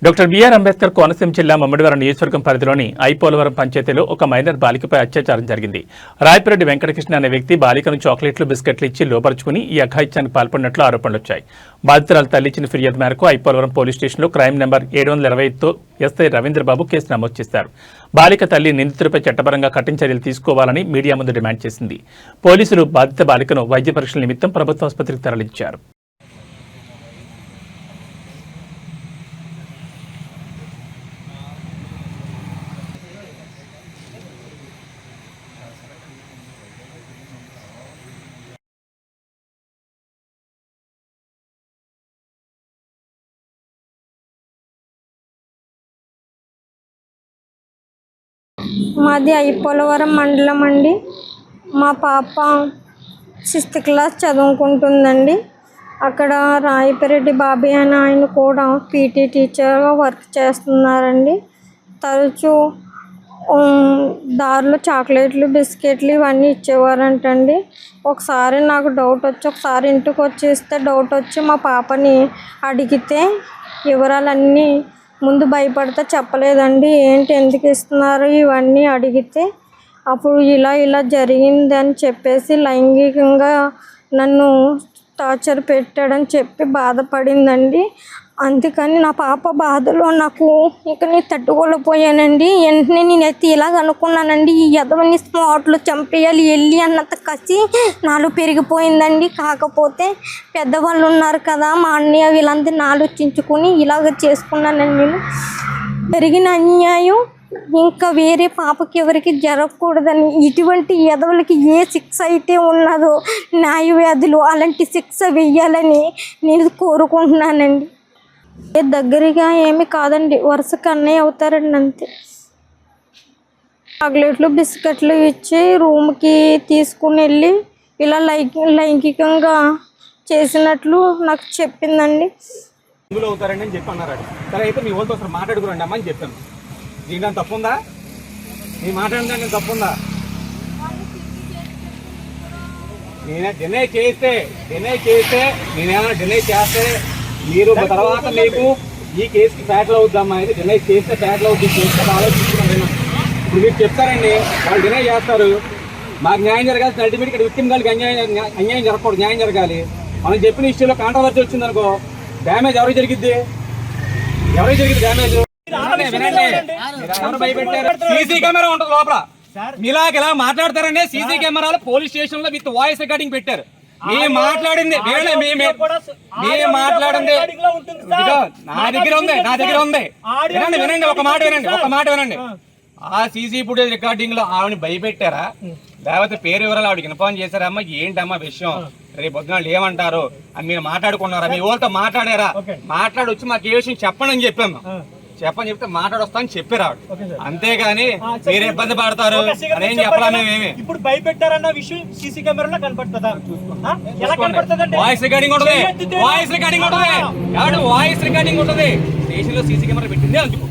Doctor BR Ambedkar Konaseema జిల్లా మమ్మడివారం నియోజకవర్గం పరిధిలోని ఐపోలవరం పంచాయతీలో ఒక మైనర్ బాలికపై అత్యాచారం జరిగింది. రాయపురెడ్డి వెంకటకృష్ణ అనే వ్యక్తి బాలికను చాక్లెట్లు, బిస్కెట్లు ఇచ్చి లోపరుచుకుని ఈ అఘాయిత్యానికి పాల్పడినట్లు ఆరోపణలు వచ్చాయి. బాధితురాలు తల్లి ఇచ్చిన ఫిర్యాదు మేరకు ఐపోలవరం పోలీస్ స్టేషన్లో క్రైమ్ నెంబర్ 725తో ఎస్ఐ రవీంద్రబాబు కేసు నమోదు చేశారు. బాలిక తల్లి నిందితుడిపై చట్టపరంగా కఠిన చర్యలు తీసుకోవాలని మీడియా ముందు డిమాండ్ చేసింది. పోలీసులు బాధిత బాలికను వైద్య పరీక్షల నిమిత్తం ప్రభుత్వ ఆసుపత్రికి తరలించారు. మాది ఐపోలవరం మండలం అండి. మా పాప 6th క్లాస్ చదువుకుంటుందండి. అక్కడ రాయపురెడ్డి బాబాయ్ అని ఆయన కూడా పీటీ టీచర్గా వర్క్ చేస్తున్నారండి. తరచూ దారిలో చాక్లెట్లు, బిస్కెట్లు ఇవన్నీ ఇచ్చేవారంటండి. ఒకసారి నాకు డౌట్ వచ్చి ఒకసారి ఇంటికి వచ్చేస్తే డౌట్ వచ్చి మా పాపని అడిగితే వివరాలన్నీ ముందు భయపడితే చెప్పలేదండి. ఏంటి, ఎందుకు ఇస్తున్నారు ఇవన్నీ అడిగితే అప్పుడు ఇలా జరిగిందని చెప్పేసి లైంగికంగా నన్ను టార్చర్ పెట్టాడని చెప్పి బాధపడిందండి. అందుకని నా పాప బాధలో నాకు ఇక నేను తట్టుకోలేకపోయానండి. వెంటనే నేనైతే ఇలాగ అనుకున్నానండి, ఈ ఎదవని స్పాట్లో చంపేయాలి వెళ్ళి అన్నంత కసి నాలో పెరిగిపోయిందండి. కాకపోతే పెద్దవాళ్ళు ఉన్నారు కదా, మా అన్నయ్య వీళ్ళందరినీ ఆలోచించుకొని ఇలాగ చేసుకున్నానండి. నేను జరిగిన అన్యాయం ఇంకా వేరే పాపకి ఎవరికి జరగకూడదని, ఇటువంటి ఎదవలకి ఏ శిక్ష అయితే ఉన్నదో న్యాయ వ్యాధులు అలాంటి శిక్ష వెయ్యాలని నేను కోరుకుంటున్నానండి. దగ్గరగా ఏమి కాదండి, వరుసకు అన్నయ్య అవుతారండి అంతే. చాక్లెట్లు, బిస్కెట్లు ఇచ్చి రూమ్కి తీసుకుని వెళ్ళి ఇలా లైంగికంగా చేసినట్లు నాకు చెప్పిందండి. అవుతారండి అని చెప్పి అన్నారు. సరే అయితే మీ వాళ్ళతో ఒకసారి మాట్లాడుకురండి అమ్మా అని చెప్పాను. దీంట్లో తప్పుందా? నీ మాట్లాడడానికి తప్పుందా? నేనే డినై చేస్తే నేనేమైనా డినై చేస్తే మీరు తర్వాత మీకు ఈ కేసుకి ఫ్యాక్టర్ అవుద్దమ్మా. అయితే డినై చేస్తే ఫ్యాక్టర్ అవుతుంది, చేస్తే ఆలోచించుకున్నాను. ఇప్పుడు మీరు చెప్తారండి, వాళ్ళు డినై చేస్తారు, మాకు న్యాయం జరగాలి. అల్టిమేట్ ఇక్కడ విక్టిమ్ గారికి అన్యాయం జరగకూడదు, న్యాయం జరగాలి. మనం చెప్పిన ఇష్యూలో కాంట్రవర్సీ వచ్చింది అనుకో, డ్యామేజ్ ఎవరికి జరిగిద్ది? డ్యామేజ్ సీసీ కెమెరా ఉంటుంది లోపల. మీలాగా ఇలా మాట్లాడతారండి. సీసీ కెమెరాలు పోలీస్ స్టేషన్ లో విత్ వాయిస్ రికార్డింగ్ పెట్టారు. మేము మాట్లాడింది నా దగ్గర ఉంది. వినండి ఒక మాట వినండి. ఆ సీసీ ఫుటేజ్ రికార్డింగ్ లో ఆవిడని భయపెట్టారా, లేకపోతే పేరు వివరాలు ఆవిడకి ఇన్ఫార్మ్ చేశారా? అమ్మా ఏంటమ్మా విషయం, రేపు పొద్దున ఏమంటారు అని మీరు మాట్లాడుకున్నారా? మీ వాళ్ళతో మాట్లాడారా? మాట్లాడొచ్చి మాకు ఏ విషయం చెప్పండి అని చెప్పాము. చెప్తే మాట్లాడొస్తా అని చెప్పారు ఆవిడ. అంతేగాని మీరు ఇబ్బంది పడతారు అదేం చెప్పలా. మేమేమి ఇప్పుడు భయపెట్టారన్న విషయం సీసీ కెమెరాలో కనపడుతుందా? వాయిస్ రికార్డింగ్ ఉంటుంది. వాయిస్ రికార్డింగ్ ఉంటుంది. స్టేషన్ లో సీసీ కెమెరా పెట్టింది అందుకు.